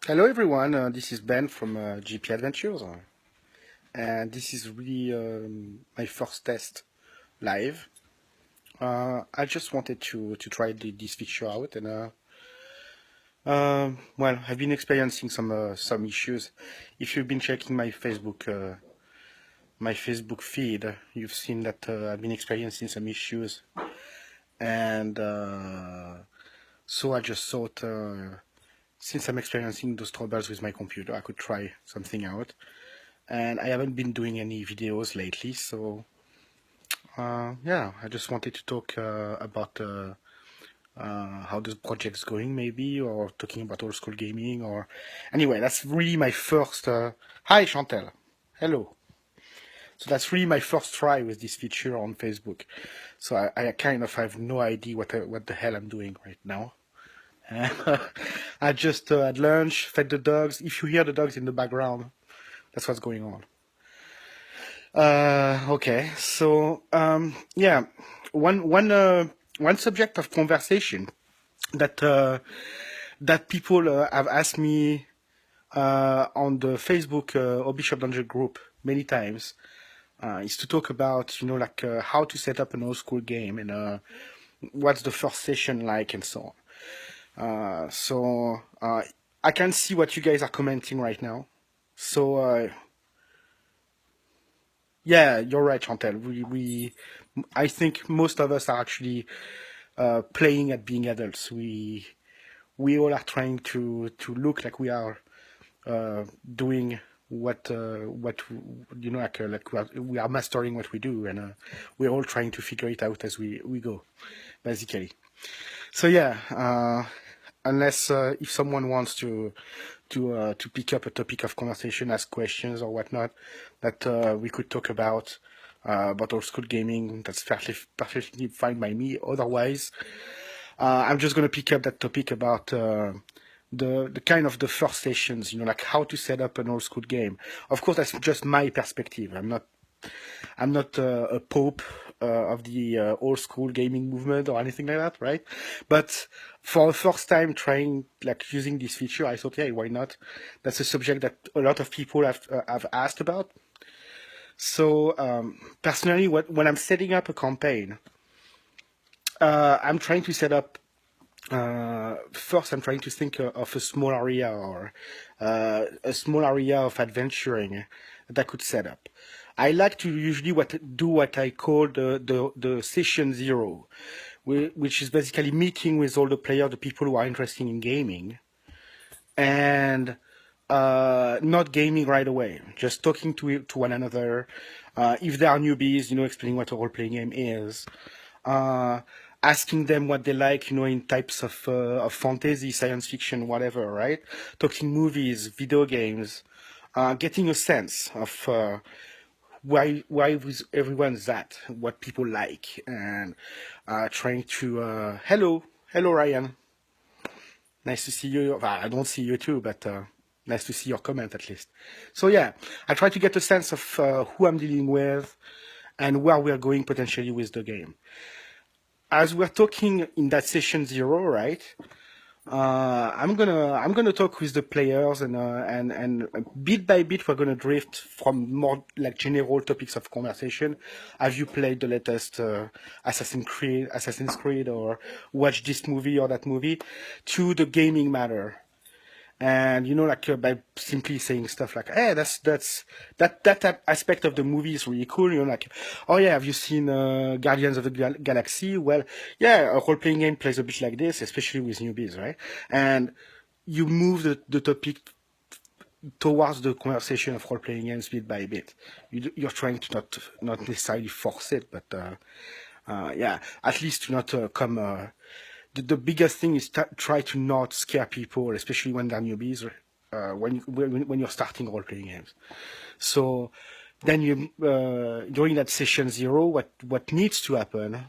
Hello everyone, this is Ben from GP Adventures, and this is really my first test live. I just wanted to try this feature out, and well, I've been experiencing some issues. If you've been checking my Facebook feed, you've seen that I've been experiencing some issues, and so I just thought. Since I'm experiencing those troubles with my computer, I could try something out. And I haven't been doing any videos lately, so yeah, I just wanted to talk about how the project's going, maybe, or talking about old school gaming, or anyway, that's really my first. Hi, Chantel. Hello. So that's really my first try with this feature on Facebook. So I kind of have no idea what the hell I'm doing right now. I just had lunch, fed the dogs. If you hear the dogs in the background, that's what's going on. Okay, so yeah, one subject of conversation that that people have asked me on the Facebook Bishop Dungeon group many times is to talk about like how to set up an old school game and what's the first session like and so on. So I can see what you guys are commenting right now. So yeah, you're right, Chantel. I think most of us are actually playing at being adults. We all are trying to look like we are doing what like we are mastering what we do, and we're all trying to figure it out as we go, basically. So yeah, unless if someone wants to pick up a topic of conversation, ask questions or whatnot, that we could talk about old school gaming, that's perfectly fine by me. Otherwise, I'm just going to pick up that topic about the kind of the first sessions, like how to set up an old school game. Of course, that's just my perspective. I'm not a pope of the old school gaming movement or anything like that, right? But for the first time trying, like, using this feature, I thought, hey, why not? That's a subject that a lot of people have asked about. So personally, when I'm setting up a campaign, I'm trying to set up. First, I'm trying to think of a small area or a small area of adventuring that I could set up. I like to usually do what I call the session zero, which is basically meeting with all the players, the people who are interested in gaming, and not gaming right away, just talking to one another. If they are newbies, explaining what a role-playing game is. Asking them what they like, in types of fantasy, science fiction, whatever, right? Talking movies, video games, getting a sense of why everyone's at, what people like, and trying to hello Ryan, nice to see you. Well, I don't see you too, but nice to see your comment at least. So yeah, I try to get a sense of who I'm dealing with and where we're going potentially with the game. As we're talking in that session zero, right? I'm gonna talk with the players, and bit by bit we're gonna drift from more like general topics of conversation. Have you played the latest Assassin's Creed, or watched this movie or that movie, to the gaming matter? And like by simply saying stuff like, "Hey, that aspect of the movie is really cool." Like, "Oh yeah, have you seen Guardians of the Galaxy?" Well, yeah, a role-playing game plays a bit like this, especially with newbies, right? And you move the topic towards the conversation of role-playing games bit by bit. You're trying to not necessarily force it, but yeah, at least to not come. The biggest thing is try to not scare people, especially when they're newbies, when you're starting role-playing games. So then during that session zero, what needs to happen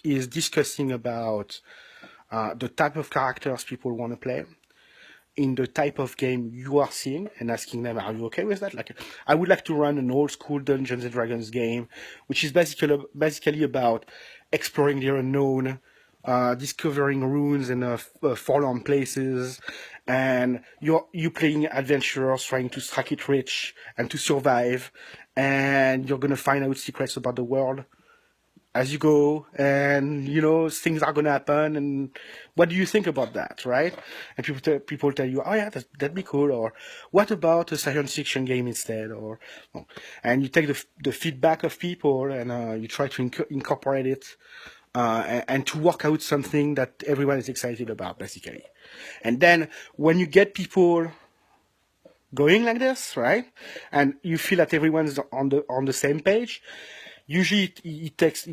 is discussing about the type of characters people want to play, in the type of game you are seeing, and asking them, are you okay with that? Like, I would like to run an old school Dungeons and Dragons game, which is basically about exploring the unknown, discovering ruins and forlorn places, and you playing adventurers trying to strike it rich and to survive, and you're gonna find out secrets about the world as you go, and things are gonna happen. And what do you think about that, right? And people tell you, oh yeah, that'd be cool, or what about a science fiction game instead, or and you take the feedback of people, and you try to incorporate it, and to work out something that everyone is excited about, basically. And then when you get people going like this, right, and you feel that everyone's on the same page, usually it takes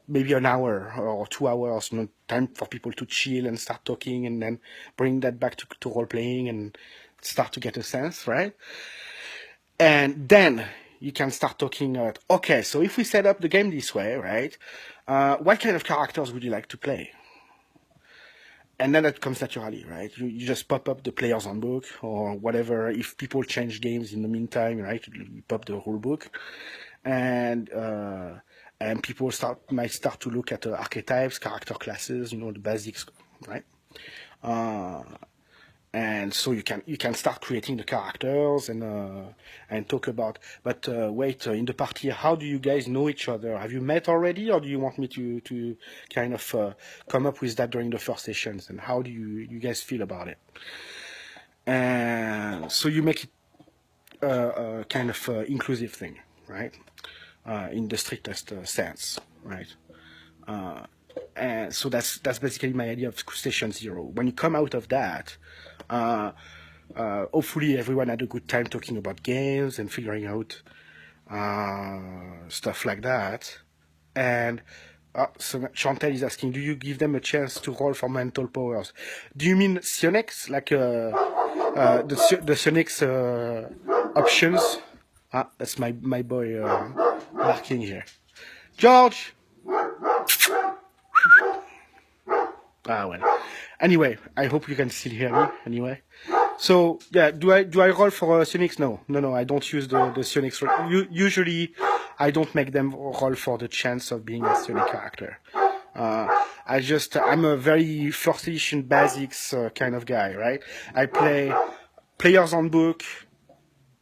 maybe an hour or 2 hours, time for people to chill and start talking, and then bring that back to role playing and start to get a sense, right? And then you can start talking about, okay, so if we set up the game this way, right, what kind of characters would you like to play? And then that comes naturally, right? You just pop up the player's handbook or whatever. If people change games in the meantime, right, you pop the rule book, and people might start to look at archetypes, character classes, the basics, right? And so you can start creating the characters and talk about. But wait, in the party, how do you guys know each other? Have you met already, or do you want me to kind of come up with that during the first sessions? And how do you guys feel about it? And so you make it a kind of inclusive thing, right? In the strictest sense, right? And so that's basically my idea of session 0. When you come out of that, hopefully everyone had a good time talking about games and figuring out stuff like that. And so Chantal is asking, do you give them a chance to roll for mental powers? Do you mean psionics, like the psionics options? That's my boy barking here. George! Well. Anyway, I hope you can still hear me. Anyway, so yeah, do I roll for psionics? No, I don't use the psionics. Usually, I don't make them roll for the chance of being a psionic character. I'm a very first edition basics kind of guy, right? I play Player's Handbook,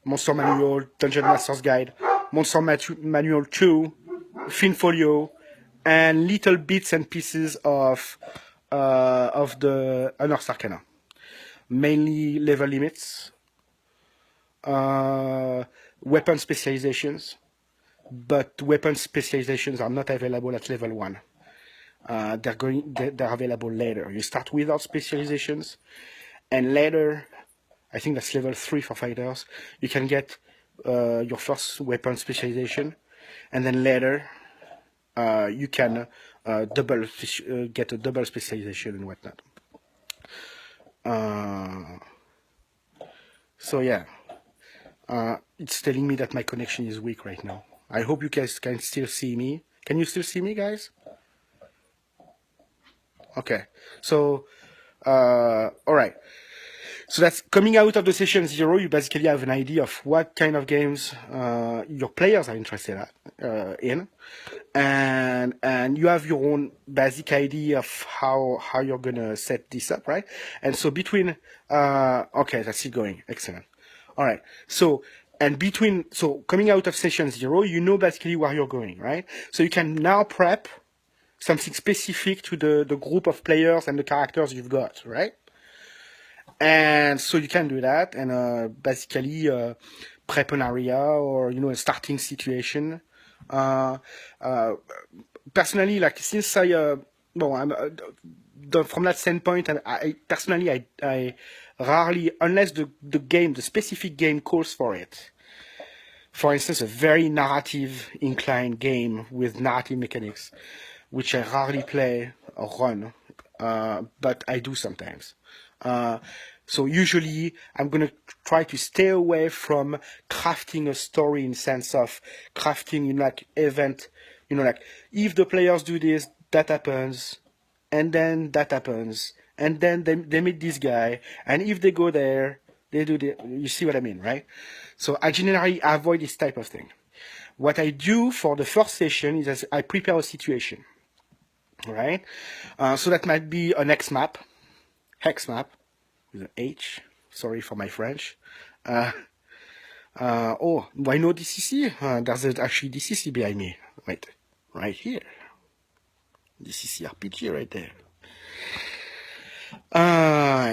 Monster Manual, Dungeon Master's Guide, Monster Manual 2, Finfolio, and little bits and pieces of the Unearthed Arcana. Mainly level limits, weapon specializations, but weapon specializations are not available at level 1. They're available later. You start without specializations, and later, I think that's level 3 for fighters, you can get your first weapon specialization, and then later you can get a double specialization and whatnot. So yeah, it's telling me that my connection is weak right now. I hope you guys can still see me. Can you still see me, guys? Okay, so all right. So that's coming out of the session 0. You basically have an idea of what kind of games your players are interested in, and you have your own basic idea of how you're gonna set this up, right? And so between okay, that's it going. Excellent. All right. So coming out of session 0, you know basically where you're going, right? So you can now prep something specific to the group of players and the characters you've got, right? And so you can do that and basically prep an area or a starting situation. Personally, like since I'm from that standpoint, and I personally I rarely, unless the specific game calls for it. For instance, a very narrative inclined game with narrative mechanics, which I rarely play or run, but I do sometimes. So usually I'm going to try to stay away from crafting a story in sense of crafting like event, like if the players do this, that happens, and then that happens, and then they meet this guy, and if they go there, they do the, you see what I mean, right? So I generally avoid this type of thing. What I do for the first session is I prepare a situation. right? So that might be an hex map with an H. Sorry for my French. Oh, why no DCC? There's actually DCC behind me. Wait, right here. DCC RPG right there.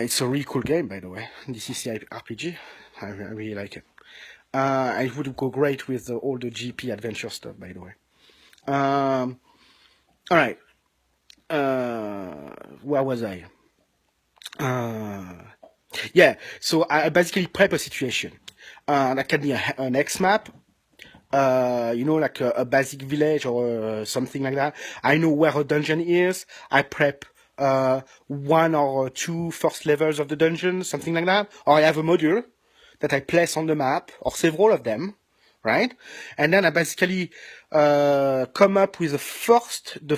It's a really cool game, by the way. DCC RPG. I really like it. It would go great with all the GP adventure stuff, by the way. All right. Where was I? Yeah, so I basically prep a situation. That can be an X map, like a basic village or something like that. I know where a dungeon is. I prep one or two first levels of the dungeon, something like that. Or I have a module that I place on the map, or several of them, right? And then I basically come up with the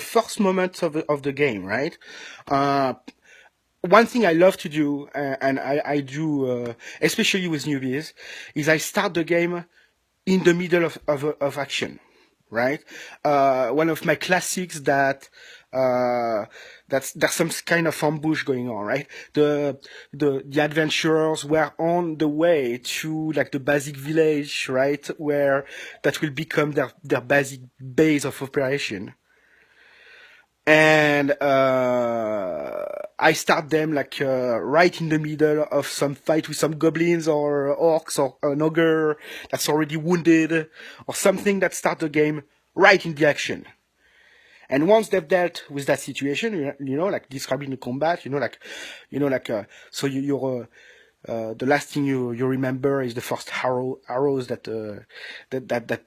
first moment of the game, right? One thing I love to do, and I do, especially with newbies, is I start the game in the middle of action, right? One of my classics there's some kind of ambush going on, right? The adventurers were on the way to like the basic village, right? Where that will become their basic base of operation. And I start them like right in the middle of some fight with some goblins or orcs or an ogre that's already wounded or something that starts the game right in the action. And once they've dealt with that situation, like describing the combat, so you're the last thing you remember is the first arrows that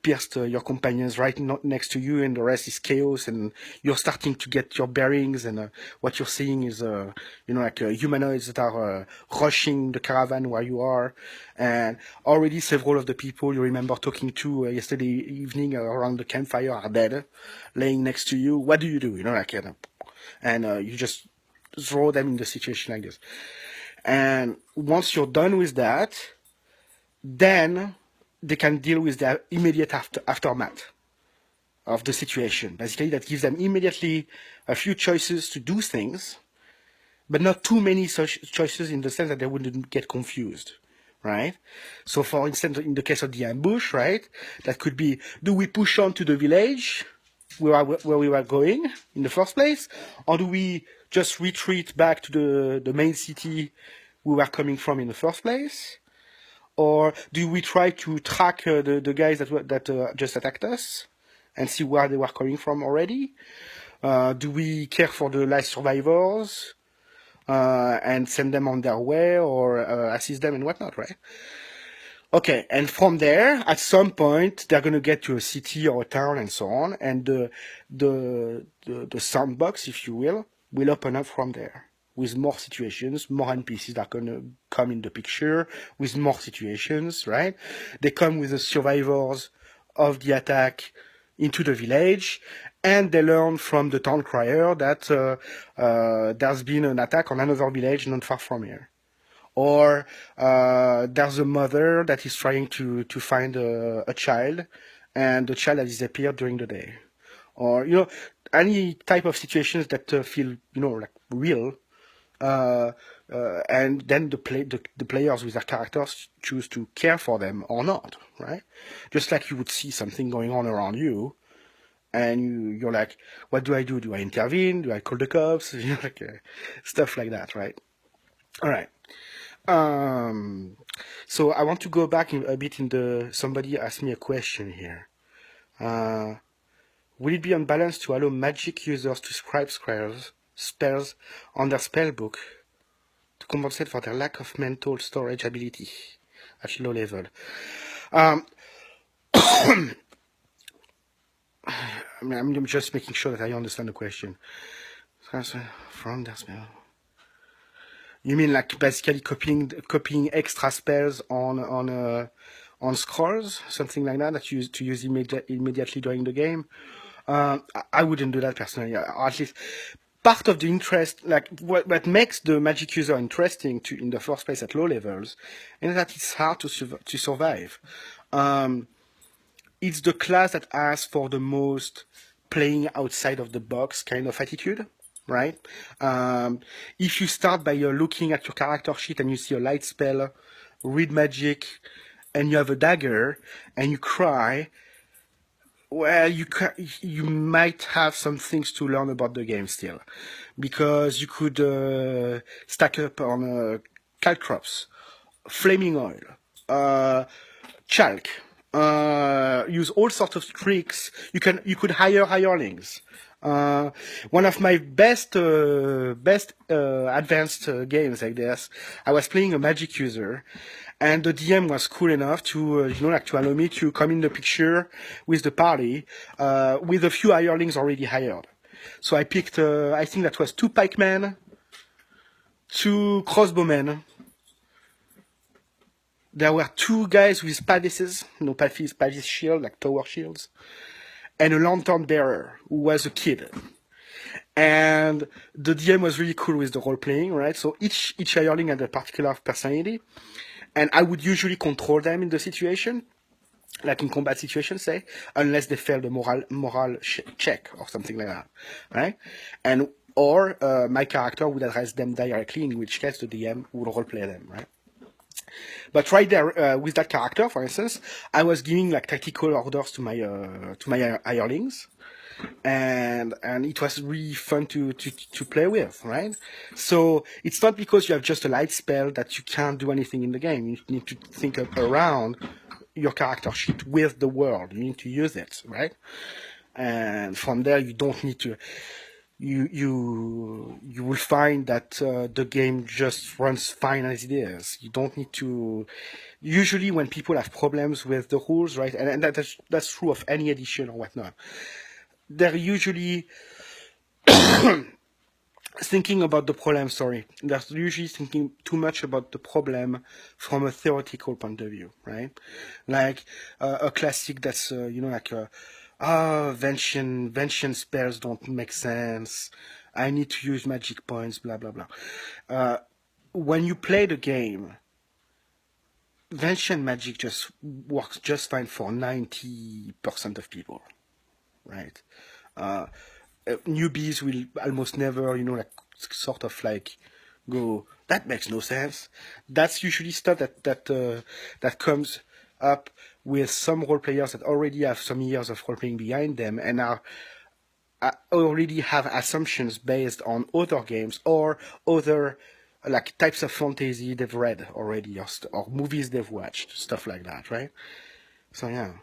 pierced your companions right next to you, and the rest is chaos, and you're starting to get your bearings, and what you're seeing is humanoids that are rushing the caravan where you are, and already several of the people you remember talking to yesterday evening around the campfire are dead, laying next to you. What do you do? And you just throw them in the situation like this. And once you're done with that, then they can deal with the immediate aftermath of the situation. Basically, that gives them immediately a few choices to do things, but not too many such choices in the sense that they wouldn't get confused, right? So, for instance, in the case of the ambush, right, that could be, do we push on to the village where we were going in the first place, or do we just retreat back to the main city we were coming from in the first place? Or do we try to track the guys that just attacked us and see where they were coming from already? Do we care for the last survivors and send them on their way or assist them and whatnot, right? Okay, and from there, at some point, they're going to get to a city or a town and so on, and the sandbox, if you will open up from there with more situations, more NPCs that are going to come in the picture with more situations, right? They come with the survivors of the attack into the village, and they learn from the town crier that there's been an attack on another village not far from here. Or there's a mother that is trying to find a child, and the child has disappeared during the day. Or, any type of situations that feel, like real. And then the players with their characters choose to care for them or not, right? Just like you would see something going on around you, and you're like, what do I do? Do I intervene? Do I call the cops? Stuff like that, right? All right. So I want to go back a bit somebody asked me a question here. Will it be unbalanced to allow magic users to scribe spells on their spellbook to compensate for their lack of mental storage ability at low level? I'm just making sure that I understand the question. From their spell. You mean like basically copying extra spells on scrolls, something like that to use immediately during the game? I wouldn't do that personally. Or at least part of the interest, like what makes the magic user interesting in the first place at low levels, is that it's hard to survive. It's the class that asks for the most playing outside of the box kind of attitude, right? If you start by looking at your character sheet and you see a light spell, read magic, and you have a dagger, and you cry, well, you might have some things to learn about the game still, because you could stack up on caltrops, flaming oil, chalk, use all sorts of tricks. You could hire hirelings. One of my best advanced games like this, I was playing a magic user, and the DM was cool enough to to allow me to come in the picture with the party with a few hirelings already hired. So I picked I think that was 2 pikemen, 2 crossbowmen. There were 2 guys with palaces, palace shield, like tower shields, and a lantern bearer who was a kid. And the DM was really cool with the role playing, right? So each hireling had a particular personality, and I would usually control them in the situation, like in combat situations, say, unless they failed a moral check or something like that, right? Or my character would address them directly, in which case the DM would role play them, right? But right there, with that character, for instance, I was giving like tactical orders to my hirelings, and it was really fun to play with, right? So it's not because you have just a light spell that you can't do anything in the game. You need to think around your character sheet with the world. You need to use it, right? And from there, you don't need to. You will find that the game just runs fine as it is. You don't need to. Usually, when people have problems with the rules, right, and that's true of any edition or whatnot, they're usually thinking about the problem. They're usually thinking too much about the problem from a theoretical point of view, right? Like a classic that's Vention spells don't make sense. I need to use magic points, blah, blah, blah. When you play the game, Vention magic just works just fine for 90% of people, right? Newbies will almost never, sort of like go, that makes no sense. That's usually stuff that comes up with some role players that already have some years of role playing behind them and already have assumptions based on other games or other like types of fantasy they've read already or movies they've watched, stuff like that, right? So yeah.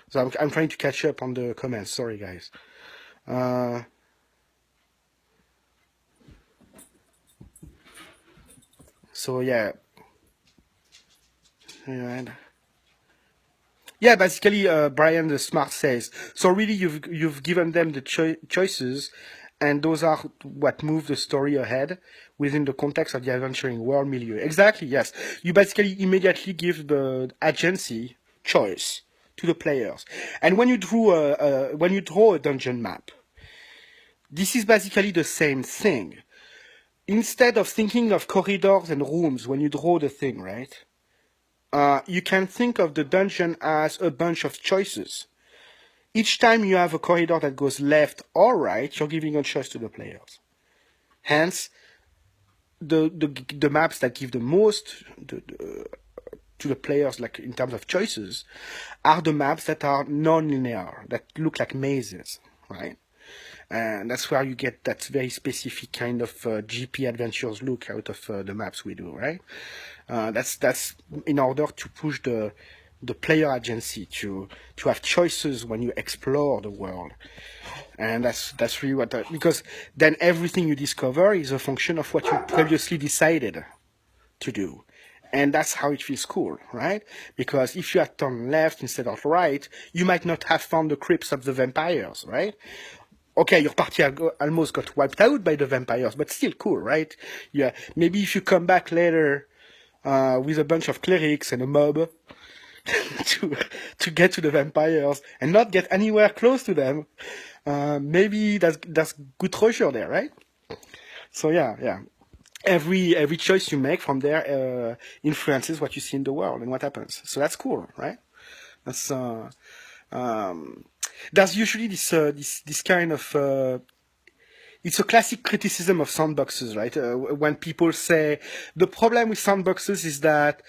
So I'm trying to catch up on the comments. Sorry, guys. So yeah. Yeah, basically, Brian the Smart says, so really you've given them the choices, and those are what move the story ahead within the context of the adventuring world milieu. Exactly, yes. You basically immediately give the agency choice to the players. And when you draw a dungeon map, this is basically the same thing. Instead of thinking of corridors and rooms when you draw the thing, right? You can think of the dungeon as a bunch of choices. Each time you have a corridor that goes left or right, you're giving a choice to the players. Hence, the maps that give the most to the players, like in terms of choices, are the maps that are non-linear, that look like mazes, right? And that's where you get that very specific kind of GP adventures look out of the maps we do, right? That's in order to push the player agency to have choices when you explore the world, and that's really because then everything you discover is a function of what you previously decided to do. And that's how it feels cool, right? Because if you had turned left instead of right, you might not have found the crypts of the vampires, right? Okay, your party almost got wiped out by the vampires, but still cool, right? Yeah, maybe if you come back later with a bunch of clerics and a mob to get to the vampires and not get anywhere close to them, maybe that's good treasure there, right? So yeah. Every choice you make from there influences what you see in the world and what happens. So that's cool, right? That's there's usually this kind of it's a classic criticism of sandboxes, right? When people say the problem with sandboxes is that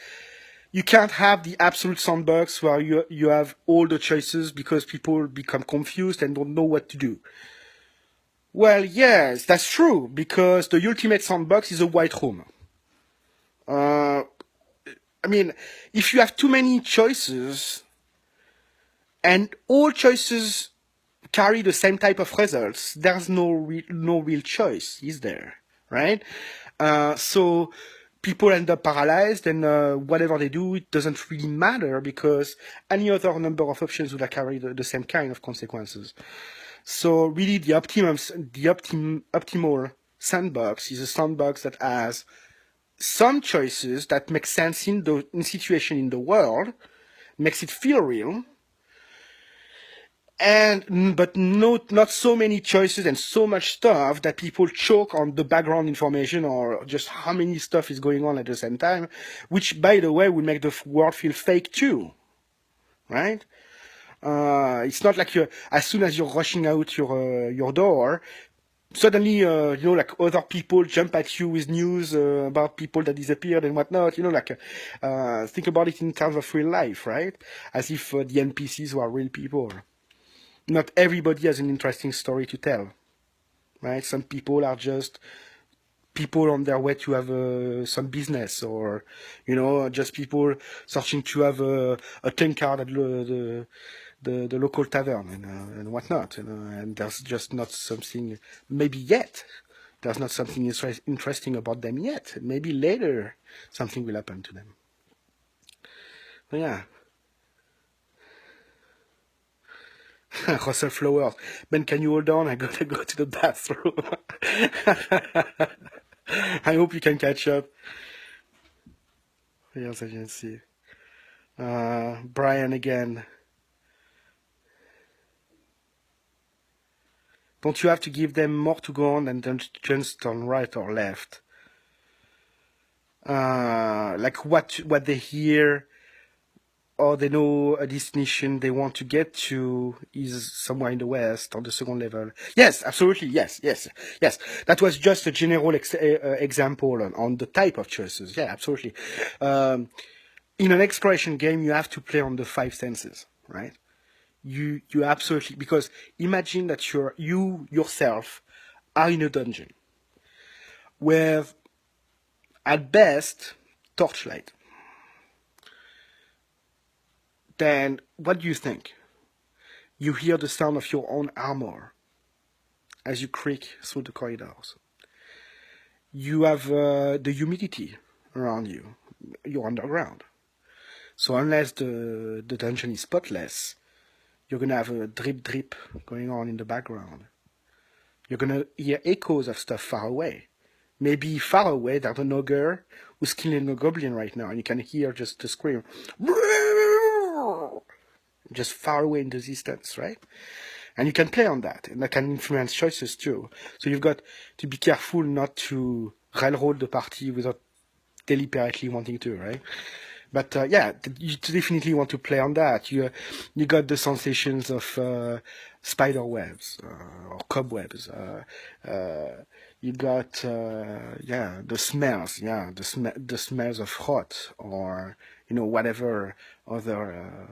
you can't have the absolute sandbox where you have all the choices because people become confused and don't know what to do. Well, yes, that's true, because the ultimate sandbox is a white room. I mean, if you have too many choices and all choices carry the same type of results, there's no real choice, is there? Right? So people end up paralyzed, and whatever they do, it doesn't really matter because any other number of options would have carried the same kind of consequences. So really, the optimal sandbox is a sandbox that has some choices that make sense in situation in the world, makes it feel real, but not so many choices and so much stuff that people choke on the background information or just how many stuff is going on at the same time, which, by the way, will make the world feel fake too, right? It's not like as soon as you're rushing out your door, suddenly, like other people jump at you with news about people that disappeared and whatnot. Think about it in terms of real life, right? As if the NPCs were real people. Not everybody has an interesting story to tell, right? Some people are just people on their way to have some business, or just people searching to have a 10 card at the local tavern and whatnot, and there's just not something, maybe yet there's not something interesting about them yet. Maybe later something will happen to them. But yeah. Russell Flowers. Ben, can you hold on? I gotta go to the bathroom. I hope you can catch up. Yes, I can see. Brian again. Don't you have to give them more to go on and then just turn right or left? Like what they hear, or they know a destination they want to get to is somewhere in the west on the second level. Yes, absolutely. Yes. That was just a general example on the type of choices. Yeah, absolutely. In an exploration game, you have to play on the 5 senses, right? You absolutely, because imagine that you yourself are in a dungeon with, at best, torchlight. Then what do you think? You hear the sound of your own armor as you creak through the corridors. You have the humidity around you. You're underground. So unless the dungeon is spotless, you're going to have a drip going on in the background. You're going to hear echoes of stuff far away. Maybe far away, there's an ogre who's killing a goblin right now, and you can hear just the scream. Just far away in the distance, right? And you can play on that, and that can influence choices too. So you've got to be careful not to railroad the party without deliberately wanting to, right? But yeah, you definitely want to play on that. You got the sensations of spider webs or cobwebs. You got the smells, the smells of rot, or whatever other.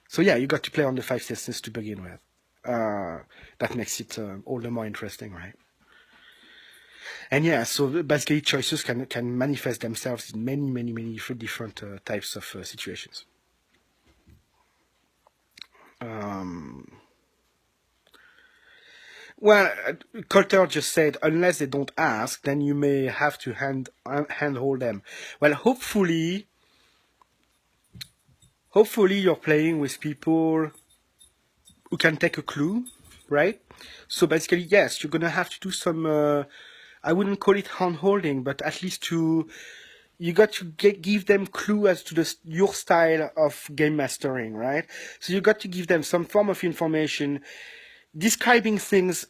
So yeah, you got to play on the 5 senses to begin with. That makes it all the more interesting, right? And yeah, so basically choices can manifest themselves in many different types of situations. Well, Coulter just said, unless they don't ask, then you may have to handhold them. Well, hopefully you're playing with people who can take a clue, right? So basically, yes, you're gonna have to do some. I wouldn't call it hand-holding, but at least you got to give them clue as to your style of game mastering, right? So you got to give them some form of information. Describing things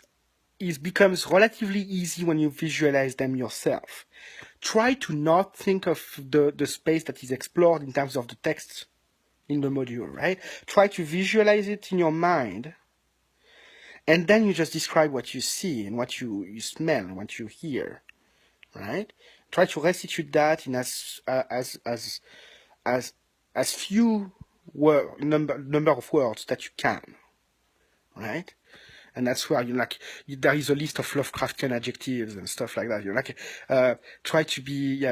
becomes relatively easy when you visualize them yourself. Try to not think of the space that is explored in terms of the text in the module, right? Try to visualize it in your mind and then you just describe what you see and what you smell and what you hear, right? Try to restitute that in as as few number of words that you can, right? And that's where there is a list of Lovecraftian adjectives and stuff like that. You're like, try to be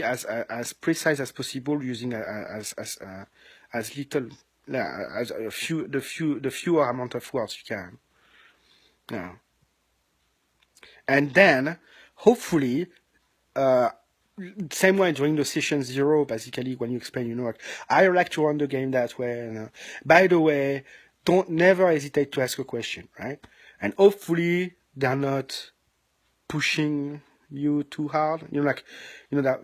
as precise as possible using as little as the fewer amount of words you can. Yeah. And then hopefully same way during the session 0, basically when you explain, like, I like to run the game that way. And, by the way, don't never hesitate to ask a question, right? And hopefully they're not pushing you too hard. That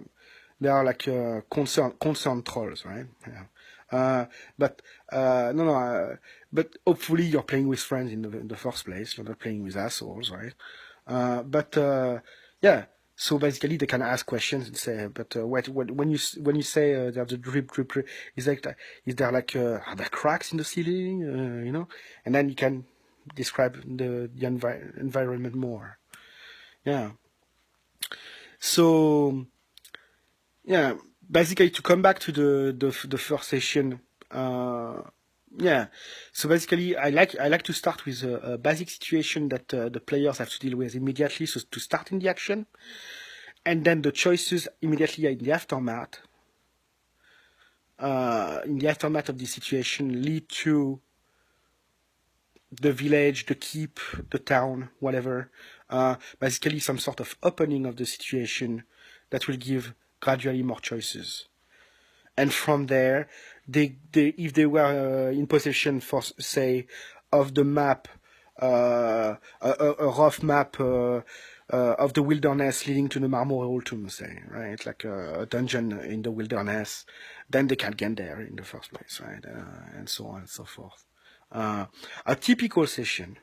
they are like concerned trolls, right? Yeah. But but hopefully you're playing with friends in the first place. You're not playing with assholes, right? Yeah. So basically, they can ask questions and say, "But when you say there's a drip, is there are there cracks in the ceiling? And then you can describe the environment more." Yeah. So yeah, basically to come back to the first session. Yeah. So basically, I like to start with a basic situation that the players have to deal with immediately, so to start in the action, and then the choices immediately in the aftermath. In the aftermath of the situation, lead to the village, the keep, the town, whatever. Basically, some sort of opening of the situation that will give gradually more choices. And from there, if they were in possession, for say, of the map, a rough map of the wilderness leading to the Marmoreal Tomb, say, right, like a dungeon in the wilderness, then they can get there in the first place, right, and so on and so forth. A typical session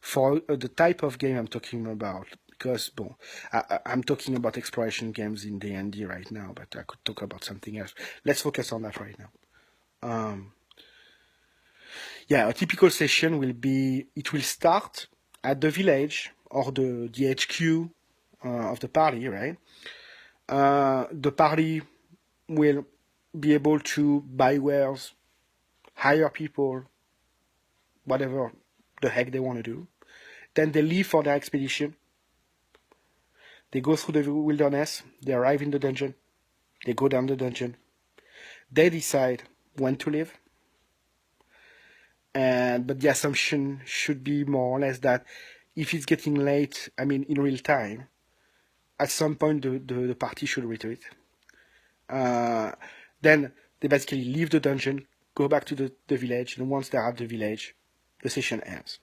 for the type of game I'm talking about, because I'm talking about exploration games in D&D right now, but I could talk about something else. Let's focus on that right now. Yeah, a typical session it will start at the village or the HQ of the party, right? The party will be able to buy wares, hire people, whatever the heck they want to do. Then they leave for their expedition. They go through the wilderness. They arrive in the dungeon. They go down the dungeon. They decide when to leave. But the assumption should be more or less that if it's getting late, in real time, at some point the party should retreat. Then they basically leave the dungeon, go back to the village, and once they're at the village, the session ends.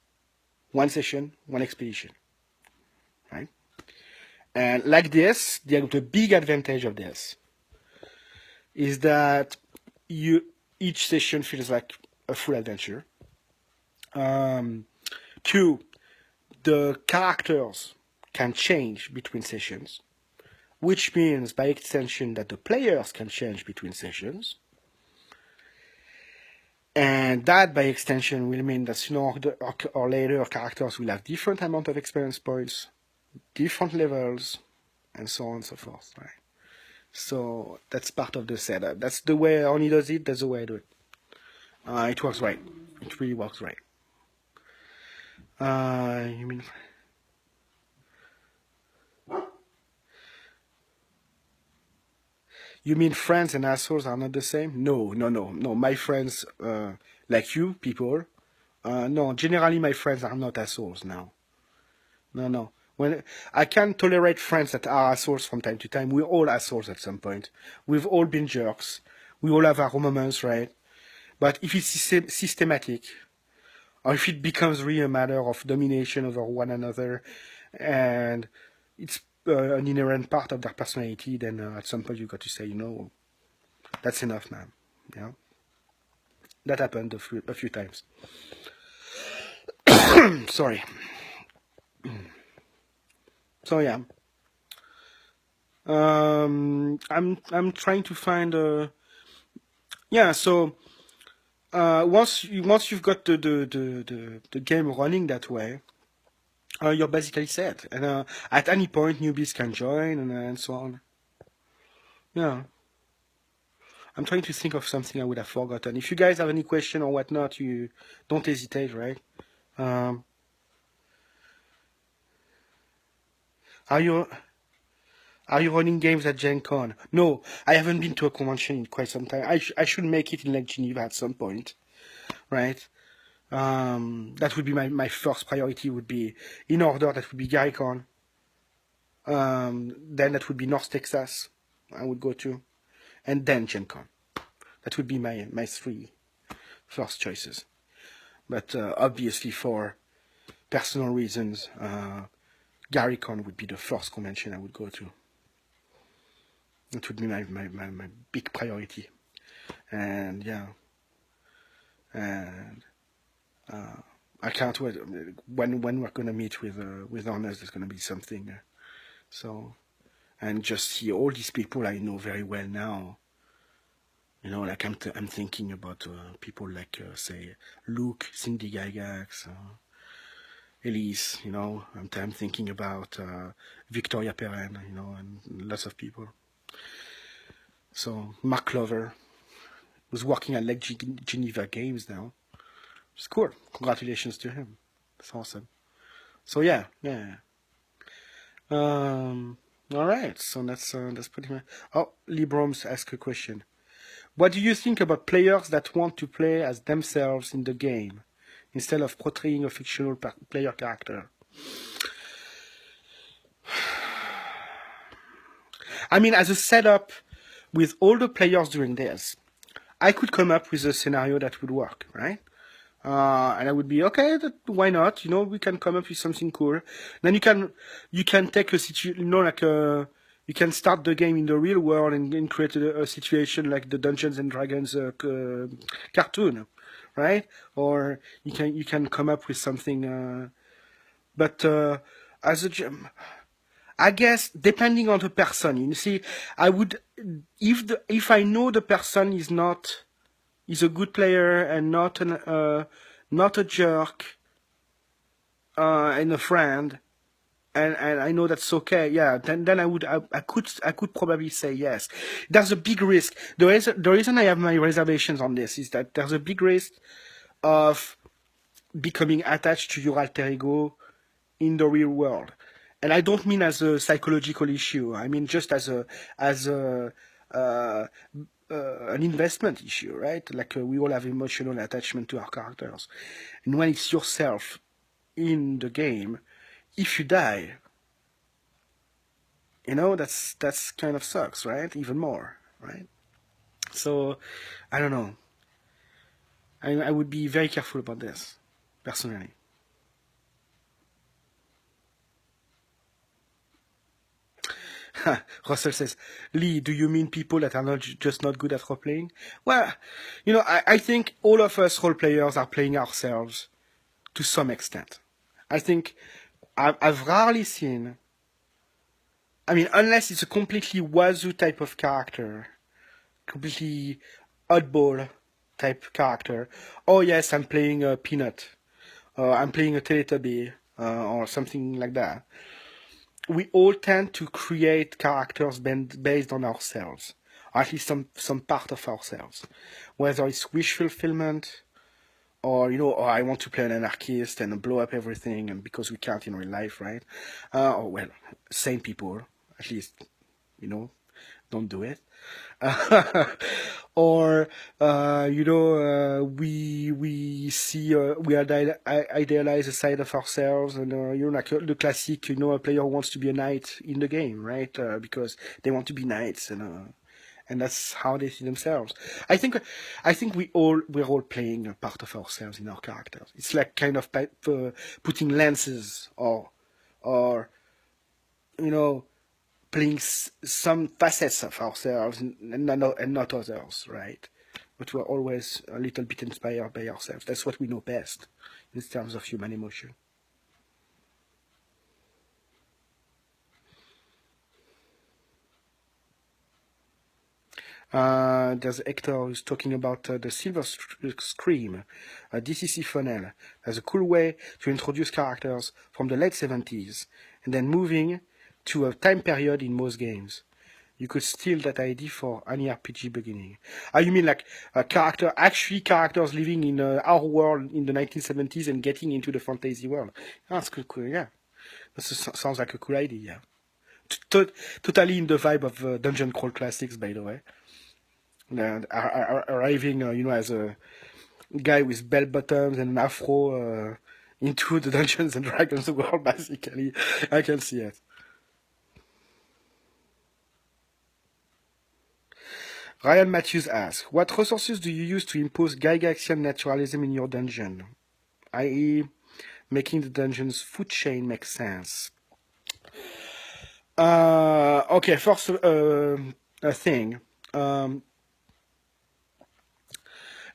One session, one expedition. Right? And like this, the big advantage of this is that each session feels like a full adventure. 2, the characters can change between sessions, which means by extension that the players can change between sessions. And that by extension will mean that sooner or later characters will have different amount of experience points, different levels, and so on and so forth, right? So that's part of the setup. That's the way Oni does it, that's the way I do it. It works right. It really works right. You mean... You mean friends and assholes are not the same? No. My friends, like you people, no, generally my friends are not assholes now. No. When I can tolerate friends that are assholes from time to time. We're all assholes at some point. We've all been jerks. We all have our moments, right? But if it's systematic, or if it becomes really a matter of domination over one another, and it's an inherent part of their personality, then at some point you've got to say, that's enough, man. Yeah, that happened a few times. Sorry. So yeah, I'm trying to find a... Yeah, so once you've got the game running that way, you're basically set. And at any point, newbies can join and so on. Yeah. I'm trying to think of something I would have forgotten. If you guys have any question or whatnot, you don't hesitate, right? Um, are you are you running games at Gen Con? No, I haven't been to a convention in quite some time. I should make it in Lake Geneva at some point, right? That would be my first priority. Would be in order. That would be GaiCon. Then that would be North Texas. I would go to, and then Gen Con. That would be my three first choices. But obviously, for personal reasons, GaryCon would be the first convention I would go to. That would be my big priority. And yeah, and I can't wait. When we're gonna meet with honors, there's gonna be something. So, and just see all these people I know very well now. You know, like I'm thinking about people like say Luke, Cindy Gygax, Elise. You know, I'm thinking about Victoria Perrin. You know, and lots of people. So Mark Clover, who's working at Lake Geneva Games now. It's cool. Congratulations to him. That's awesome. So yeah. All right. So that's pretty much. Oh, Lee Broms asked a question. What do you think about players that want to play as themselves in the game instead of portraying a fictional player character? I mean, as a setup with all the players doing this, I could come up with a scenario that would work, right? And I would be okay. Why not? You know, we can come up with something cool. Then you can take a situation, you know, like you can start the game in the real world and create a situation like the Dungeons and Dragons cartoon, right? Or you can come up with something. But as a I guess depending on the person, you see, I would if I know the person is a good player and not a jerk and a friend, and I know that's okay. Yeah, then I could probably say yes. There's a big risk. The reason I have my reservations on this is that there's a big risk of becoming attached to your alter ego in the real world. And I don't mean as a psychological issue. I mean just as a an investment issue, right? Like we all have emotional attachment to our characters, and when it's yourself in the game, if you die, you know that's kind of sucks, right? Even more, right? So I don't know. I would be very careful about this, personally. Russell says, Lee, do you mean people that are not just not good at role playing? Well, you know, I think all of us role players are playing ourselves to some extent. I think I've rarely seen, I mean, unless it's a completely wazoo type of character, completely oddball type character. Oh yes, I'm playing a Peanut, I'm playing a Teletubby, or something like that. We all tend to create characters based on ourselves, or at least some part of ourselves, whether it's wish fulfillment, or you know, or I want to play an anarchist and blow up everything, and because we can't in real life, right? Or well, sane people, at least, you know, don't do it. Or you know, we see we idealize a side of ourselves, and you know, like the classic, you know, a player wants to be a knight in the game, right? Because they want to be knights, and that's how they see themselves. I think we're all playing a part of ourselves in our characters. It's like kind of putting lenses, or you know, playing some facets of ourselves and not others, right? But we're always a little bit inspired by ourselves. That's what we know best in terms of human emotion. There's Hector who's talking about the Silver Scream, DCC funnel. There's a cool way to introduce characters from the late 70s and then moving to a time period in most games. You could steal that idea for any RPG beginning. You mean like characters living in our world in the 1970s and getting into the fantasy world? That's cool, yeah. That sounds like a cool idea. Totally in the vibe of Dungeon Crawl Classics, by the way. Arriving, as a guy with bell bottoms and an afro into the Dungeons and Dragons world, basically. I can see it. Ryan Matthews asks, what resources do you use to impose Gygaxian naturalism in your dungeon? I.e., making the dungeon's food chain make sense. Okay, first a thing.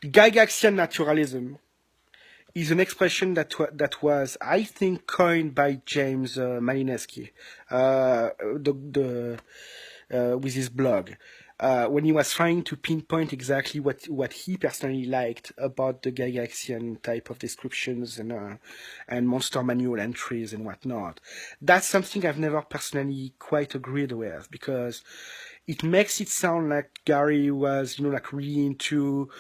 Gygaxian naturalism is an expression that was, I think, coined by James Malinesky with his blog. When he was trying to pinpoint exactly what he personally liked about the Gygaxian type of descriptions and monster manual entries and whatnot. That's something I've never personally quite agreed with, because it makes it sound like Gary was, like really into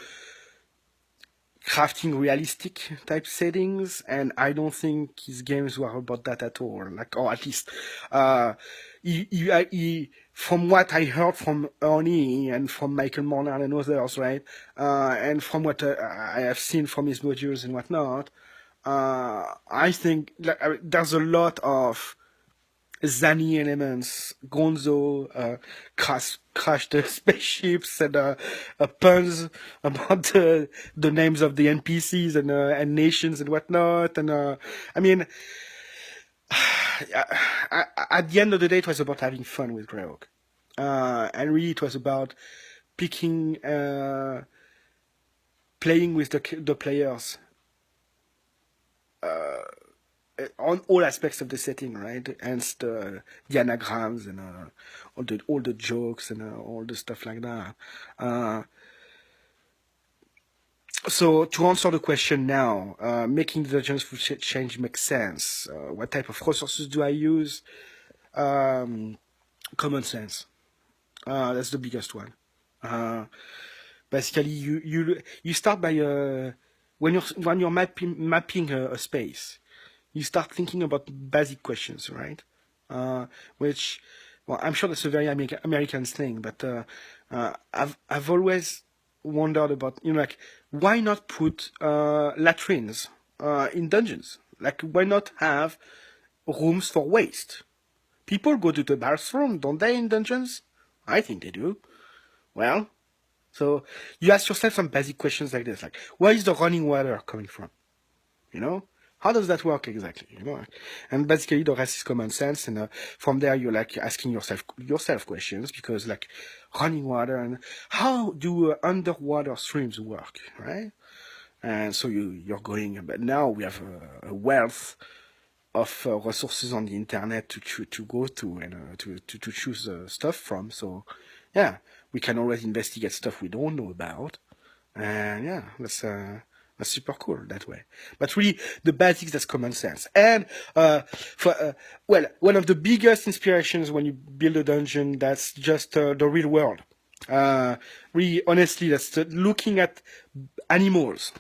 crafting realistic type settings, and I don't think his games were about that at all. Or at least, he from what I heard from Ernie and from Michael Mornar and others, right, and from what I have seen from his modules and whatnot, I think there's a lot of zany elements, Gonzo, crash the spaceships, and puns about the names of the NPCs and nations and whatnot. And I mean, at the end of the day, it was about having fun with Greyhawk. And really, it was about picking, playing with the players on all aspects of the setting, right? Hence the anagrams and all the jokes and all the stuff like that. So to answer the question now, making the dungeons food change makes sense. What type of resources do I use? Common sense. That's the biggest one. Basically, you start by when you're mapping a space, you start thinking about basic questions, right? Which, well, I'm sure that's a very American thing, but I've always wondered about, why not put latrines in dungeons? Like, why not have rooms for waste? People go to the bathroom, don't they, in dungeons? I think they do. Well, so you ask yourself some basic questions like this, like, where is the running water coming from? How does that work exactly? And basically the rest is common sense, and from there you're asking yourself questions, because running water, and how do underwater streams work, right? And so you're going, but now we have a wealth of resources on the internet to go to and to choose stuff from. So yeah, we can always investigate stuff we don't know about, and yeah, that's super cool that way. But really, the basics, that's common sense. And one of the biggest inspirations when you build a dungeon, that's just the real world. Really, honestly, that's looking at animals.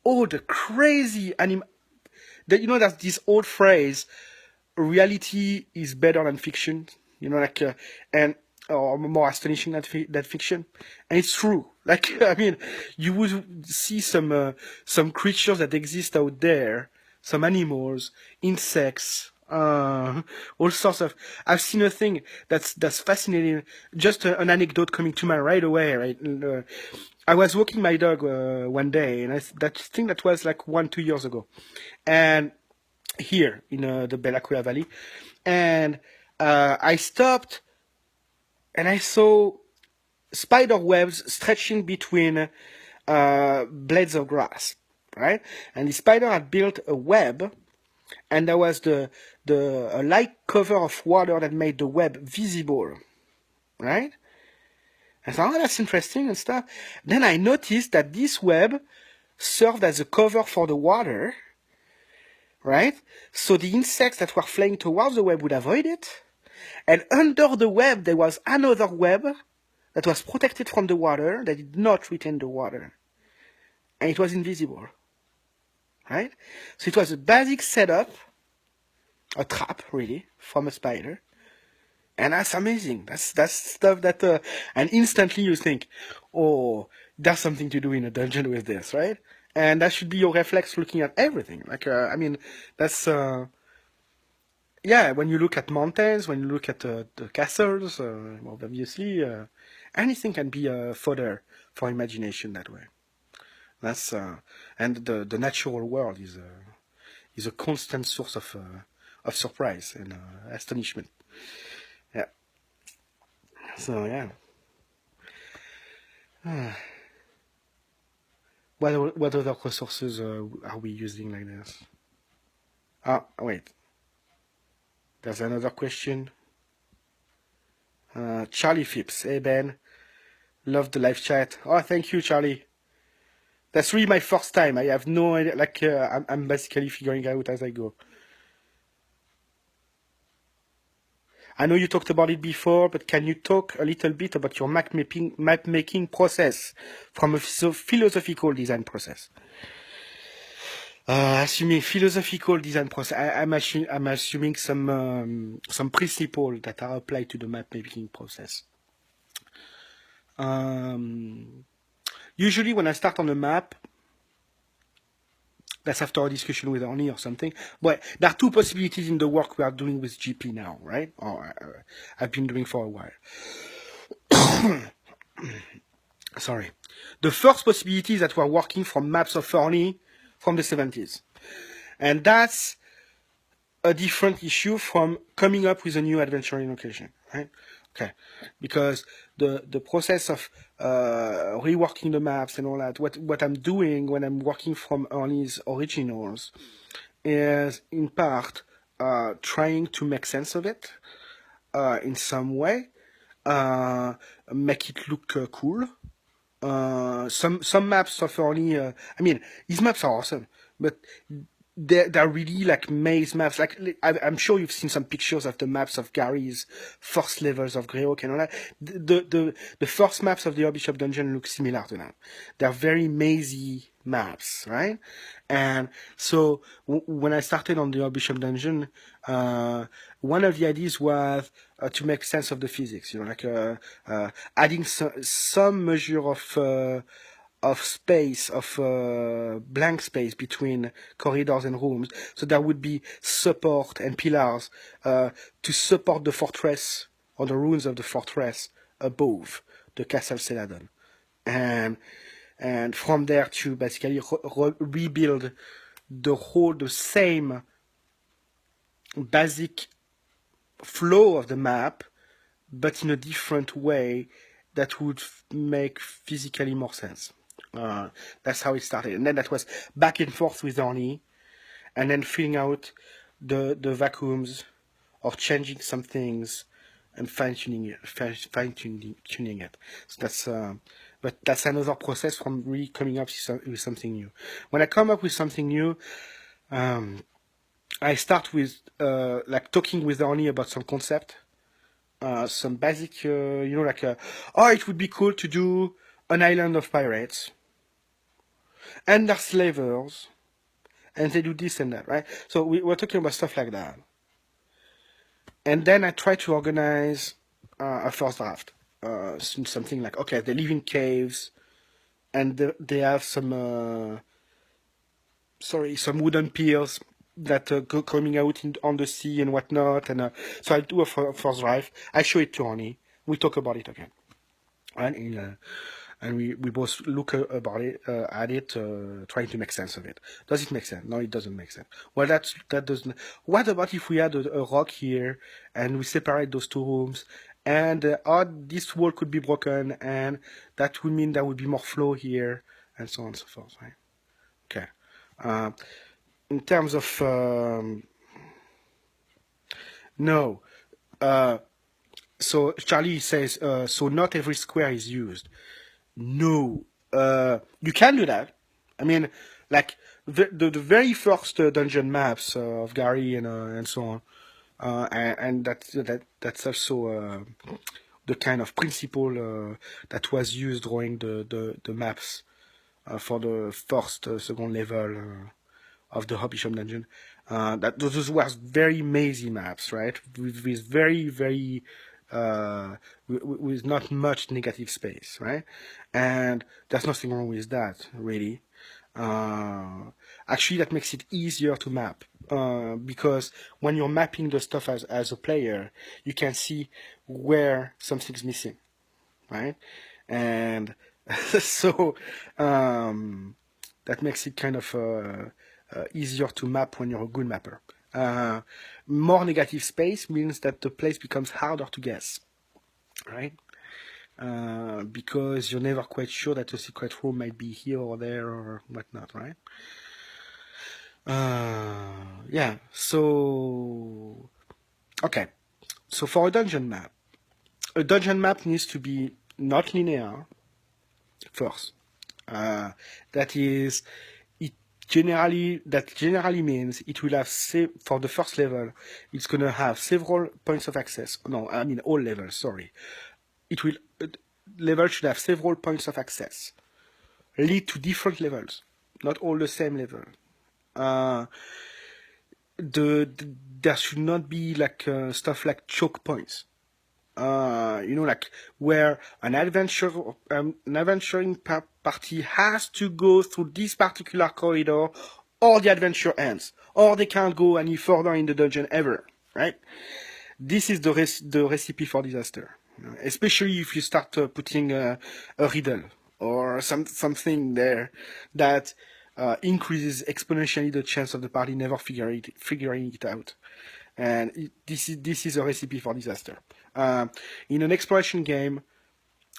Oh, the crazy there's this old phrase, reality is better than fiction, or more astonishing than fiction. And it's true. You would see some creatures that exist out there, some animals, insects, all sorts of. I've seen a thing that's fascinating. Just an anecdote coming to mind right away, right? I was walking my dog one day, and that was 1-2 years ago, and here in the Bella Coola Valley, and I stopped, and I saw spider webs stretching between blades of grass, right? And the spider had built a web, and there was a light cover of water that made the web visible, right? I thought, oh, that's interesting and stuff. Then I noticed that this web served as a cover for the water, right? So the insects that were flying towards the web would avoid it. And under the web, there was another web that was protected from the water, that did not retain the water. And it was invisible, right? So it was a basic setup, a trap, really, from a spider. And that's amazing. That's stuff that, and instantly you think, oh, there's something to do in a dungeon with this, right? And that should be your reflex looking at everything. Like, I mean, that's, yeah, when you look at mountains, when you look at the castles, well, obviously, anything can be fodder for imagination that way. That's, and the natural world is a constant source of surprise and astonishment. Yeah. So yeah. What other resources are we using like this? Ah, wait. There's another question. Charlie Phipps. Hey Ben, love the live chat. Oh, thank you, Charlie. That's really my first time. I have no idea. Like, I'm basically figuring out as I go. I know you talked about it before, but can you talk a little bit about your map making process from a philosophical design process? Assuming philosophical design process, I'm assuming some principles that are applied to the map making process. Usually when I start on a map, that's after a discussion with Arnie or something. But there are two possibilities in the work we are doing with GP now, right? Or I've been doing for a while. Sorry. The first possibility is that we're working from maps of Arnie from the 70s. And that's a different issue from coming up with a new adventure location, right? Okay. Because the process of reworking the maps and all that, what I'm doing when I'm working from Ernie's originals is in part trying to make sense of it in some way, make it look cool. Some maps of Ernie, I mean, these maps are awesome, but they're really like maze maps. Like I'm sure you've seen some pictures of the maps of Gary's first levels of Greyhawk and all that. The first maps of the Archbishop Dungeon look similar to that. They're very mazy maps, right? And so when I started on the Archbishop Dungeon, one of the ideas was to make sense of the physics. You know, like adding some measure of space, of blank space between corridors and rooms. So there would be support and pillars to support the fortress or the ruins of the fortress above the Castle Celadon. And from there to basically rebuild the same basic flow of the map, but in a different way that would make physically more sense. That's how it started. And then that was back and forth with Arnie, and then filling out the vacuums or changing some things and fine-tuning it. So that's, but that's another process from really coming up with something new. When I come up with something new, I start with like talking with Arnie about some concept, some basic, you know, like, oh, it would be cool to do an island of pirates, and they're slavers, and they do this and that, right? So we're talking about stuff like that. And then I try to organize a first draft. Something like, okay, they live in caves, and they have some wooden piers that go coming out on the sea and whatnot. And so I do a first draft. I show it to Arnie. We talk about it again. And we both look about it at it, trying to make sense of it. Does it make sense? No, it doesn't make sense. Well, that doesn't. What about if we had a rock here and we separate those two rooms, and this wall could be broken, and that would mean there would be more flow here, and so on and so forth, right? Okay. In terms of no. So Charlie says, so not every square is used. No, you can do that. I mean, like the very first dungeon maps of Gary and so on, and that's also the kind of principle that was used drawing the maps for the first second level of the Hobbisham dungeon. That those were very mazy maps, right? With very very with not much negative space, right? And there's nothing wrong with that, really. Uh, Actually, that makes it easier to map because when you're mapping the stuff as a player, you can see where something's missing, right? And so that makes it kind of easier to map when you're a good mapper. More negative space means that the place becomes harder to guess, right? Because you're never quite sure that the secret room might be here or there or whatnot, right? Yeah, so okay. So for a dungeon map needs to be not linear first. That is, that generally means it will have for the first level, it's gonna have several points of access. No, I mean all levels. Sorry, it will level should have several points of access, lead to different levels, not all the same level. Uh, there should not be like stuff like choke points. Like where an adventuring party has to go through this particular corridor, or the adventure ends, or they can't go any further in the dungeon ever, right? This is the recipe for disaster, especially if you start putting a riddle or something there that increases exponentially the chance of the party never figuring it out. And this is a recipe for disaster. In an exploration game,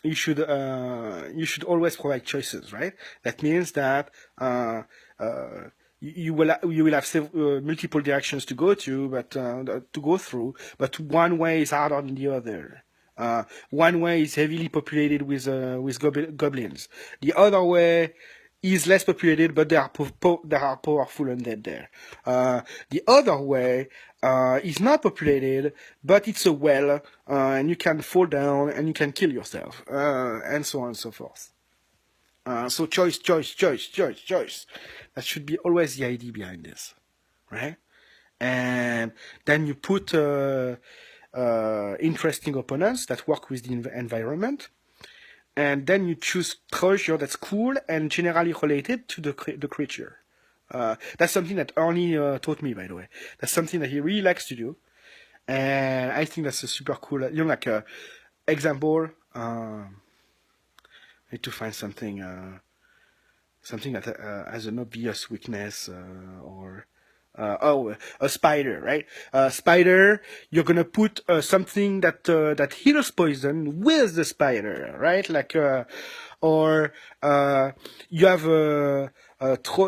you should always provide choices, right? That means that you will have multiple directions to go through, but one way is harder than the other. One way is heavily populated with goblins. The other way is less populated, but there are powerful undead there. The other way is not populated, but it's a well, and you can fall down and you can kill yourself, and so on and so forth. So choice. That should be always the idea behind this, right? And then you put interesting opponents that work with the environment. And then you choose treasure that's cool and generally related to the creature. That's something that Arnie taught me, by the way. That's something that he really likes to do, and I think that's a super cool. Like example. I need to find something that has an obvious weakness or. A spider, right? Spider, you're gonna put something that heals poison with the spider, right? Like, or you have a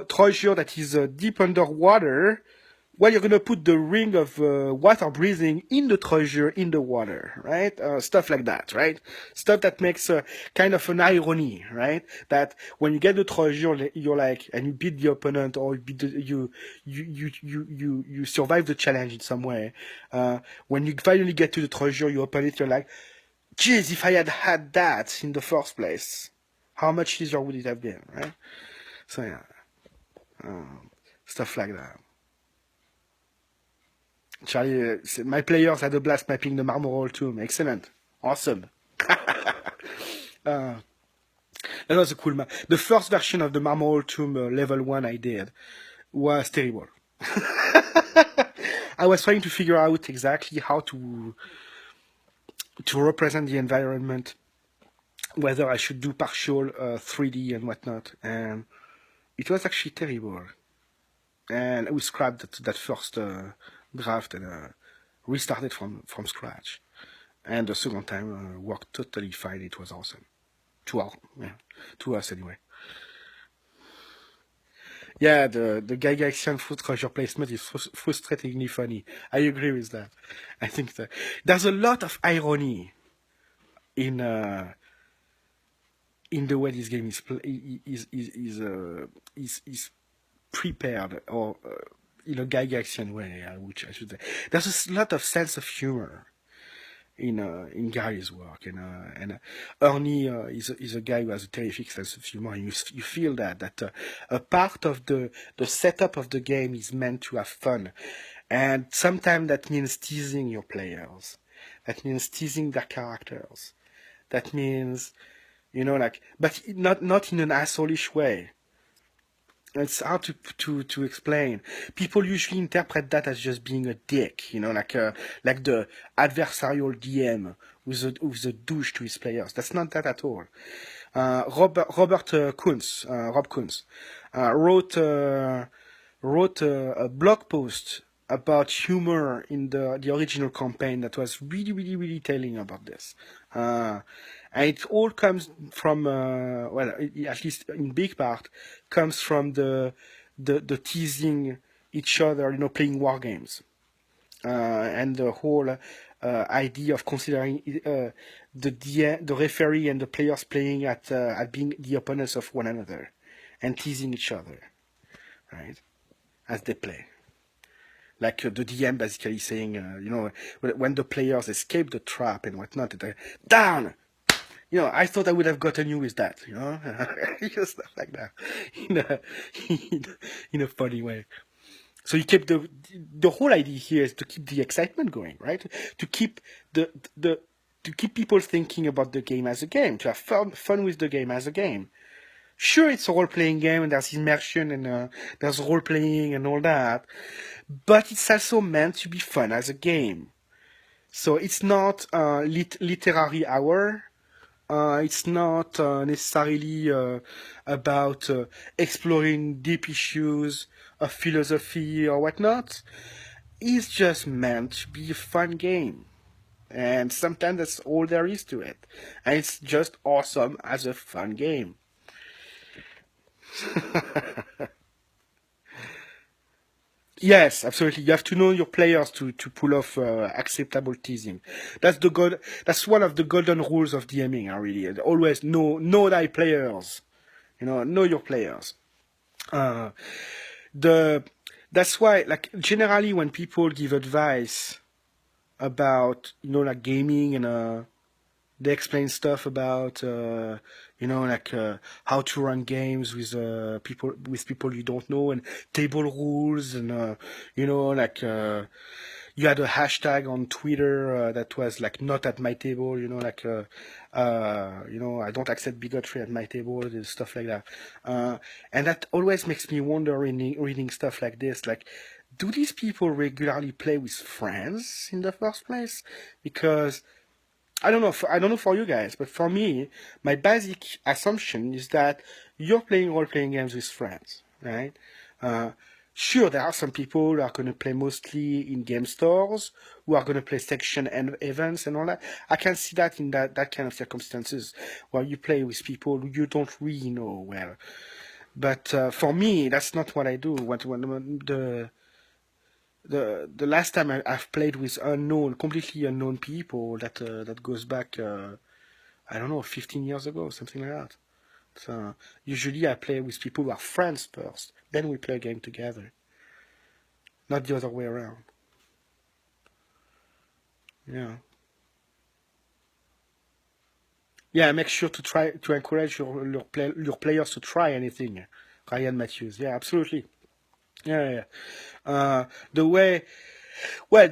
treasure that is deep underwater. Well, you're gonna put the ring of water breathing in the treasure in the water, right? Stuff like that, right? Stuff that makes kind of an irony, right? That when you get the treasure, you're like, and you beat the opponent, or you survive the challenge in some way. When you finally get to the treasure, you open it, you're like, geez, if I had had that in the first place, how much easier would it have been, right? So yeah, stuff like that. Charlie, my players had a blast mapping the Marmoral Tomb. Excellent. Awesome. That was a cool map. The first version of the Marmoral Tomb level 1 I did was terrible. I was trying to figure out exactly how to represent the environment, whether I should do partial 3D and whatnot, and it was actually terrible. And we scrapped that first draft and restarted from scratch. And the second time worked totally fine. It was awesome. To us anyway. Yeah, the Gygaxian food treasure placement is frustratingly funny. I agree with that. I think that there's a lot of irony in uh, in the way this game is prepared, or in a Gygaxian way, which I should say. There's a lot of sense of humor in Gary's work, and Ernie is a guy who has a terrific sense of humor. And you feel that a part of the setup of the game is meant to have fun, and sometimes that means teasing your players. That means teasing their characters. That means, like, but not in an assholeish way. It's hard to explain. People usually interpret that as just being a dick, like the adversarial DM who's a douche to his players. That's not that at all. Robert Kuntz, Rob Kuntz, wrote a blog post about humor in the original campaign that was really, really, really telling about this. And it all comes from, at least in big part, comes from the teasing each other, playing war games. And the whole idea of considering the referee and the players playing at being the opponents of one another and teasing each other, right, as they play. Like the DM basically saying, when the players escape the trap and whatnot, they're down. I thought I would have gotten you with that, stuff like that, in a, in a funny way. So you keep the whole idea here is to keep the excitement going, right? To keep to keep people thinking about the game as a game, to have fun with the game as a game. Sure, it's a role-playing game and there's immersion and there's role-playing and all that, but it's also meant to be fun as a game. So it's not literary hour. It's not necessarily about exploring deep issues of philosophy or whatnot. It's just meant to be a fun game. And sometimes that's all there is to it. And it's just awesome as a fun game. Yes, absolutely. You have to know your players to pull off acceptable teasing. That's one of the golden rules of DMing. Really, always know thy players. Know your players. Uh, the that's why, like, generally when people give advice about like gaming, and they explain stuff about how to run games with people you don't know, and table rules, and you had a hashtag on Twitter that was like not at my table, I don't accept bigotry at my table, and stuff like that. And that always makes me wonder, reading stuff like this, like, do these people regularly play with friends in the first place? Because I don't know for you guys, but for me, my basic assumption is that you're playing role-playing games with friends, right? Uh, sure, there are some people who are going to play mostly in game stores, who are going to play section and events and all that. I can see that in that kind of circumstances where you play with people who you don't really know well. But for me, that's not what I do. When the last time I've played with completely unknown people, that goes back, I don't know, 15 years ago, something like that. So usually I play with people who are friends first, then we play a game together, not the other way around. Yeah, yeah. Make sure to try to encourage your players to try anything. Ryan Matthews. Yeah, absolutely. Yeah, yeah. Uh, the way Well,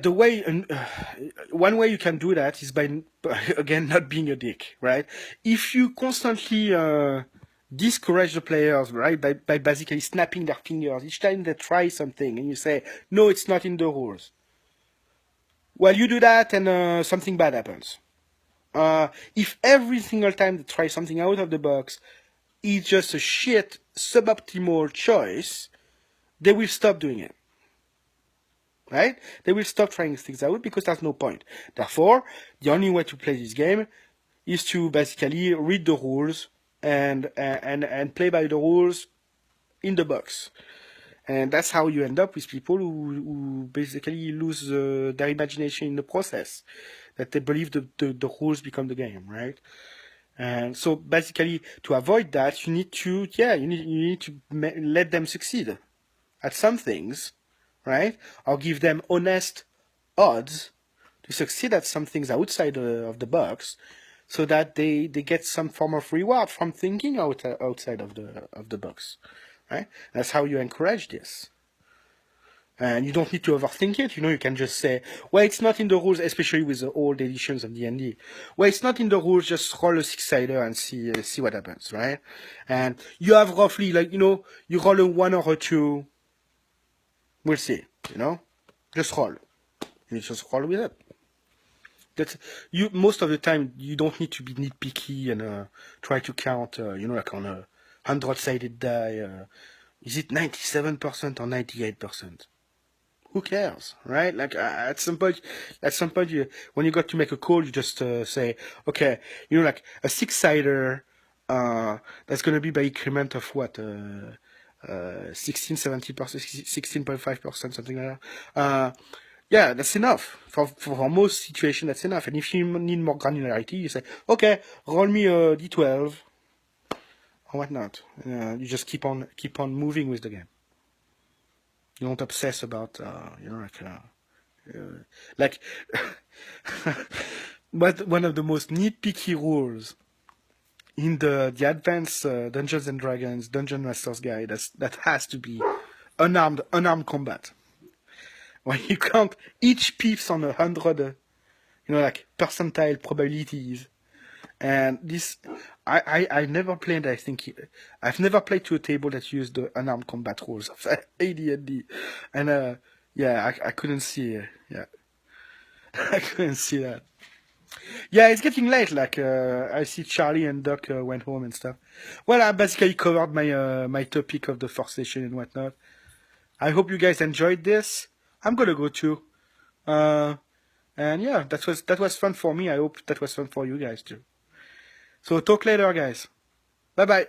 one way you can do that is by, again, not being a dick, right? If you constantly discourage the players, right, by basically snapping their fingers each time they try something, and you say, no, it's not in the rules. Well, you do that, and something bad happens. If every single time they try something out of the box is just a shit, suboptimal choice, they will stop doing it. Right? They will stop trying things out because there's no point. Therefore, the only way to play this game is to basically read the rules and play by the rules in the box. And that's how you end up with people who basically lose their imagination in the process, that they believe the rules become the game, right? And so basically, to avoid that, you need to, you need to let them succeed at some things, right? Or give them honest odds to succeed at some things outside of the box, so that they get some form of reward from thinking outside of the box, right? That's how you encourage this. And you don't need to overthink it. You can just say, well, it's not in the rules, especially with the old editions of D&D. Well, it's not in the rules, just roll a 6-sider and see what happens, right? And you have roughly, you roll a 1 or a 2, we'll see, just roll. You just roll with it. Most of the time, you don't need to be nitpicky and try to count, like on a 100-sided die, is it 97% or 98%? Who cares, right? Like at some point, when you got to make a call, you just say, okay, like a 6-sider, that's going to be by increment of what, 16, 17%, 16.5%, something like that. Yeah, that's enough. For most situations, that's enough. And if you need more granularity, you say, okay, roll me a d12 or whatnot. You just keep on moving with the game. You don't obsess about, but one of the most nitpicky rules in the advanced Dungeons and Dragons Dungeon Master's Guide, that has to be unarmed combat. When you count each piece on 100, percentile probabilities. And this, I never played, I've never played to a table that used the unarmed combat rules of AD&D. And, I couldn't see, I couldn't see that. Yeah, it's getting late, I see Charlie and Doc went home and stuff. Well, I basically covered my topic of the first session and whatnot. I hope you guys enjoyed this. I'm gonna go too. And yeah, that was fun for me. I hope that was fun for you guys too. So talk later, guys. Bye-bye.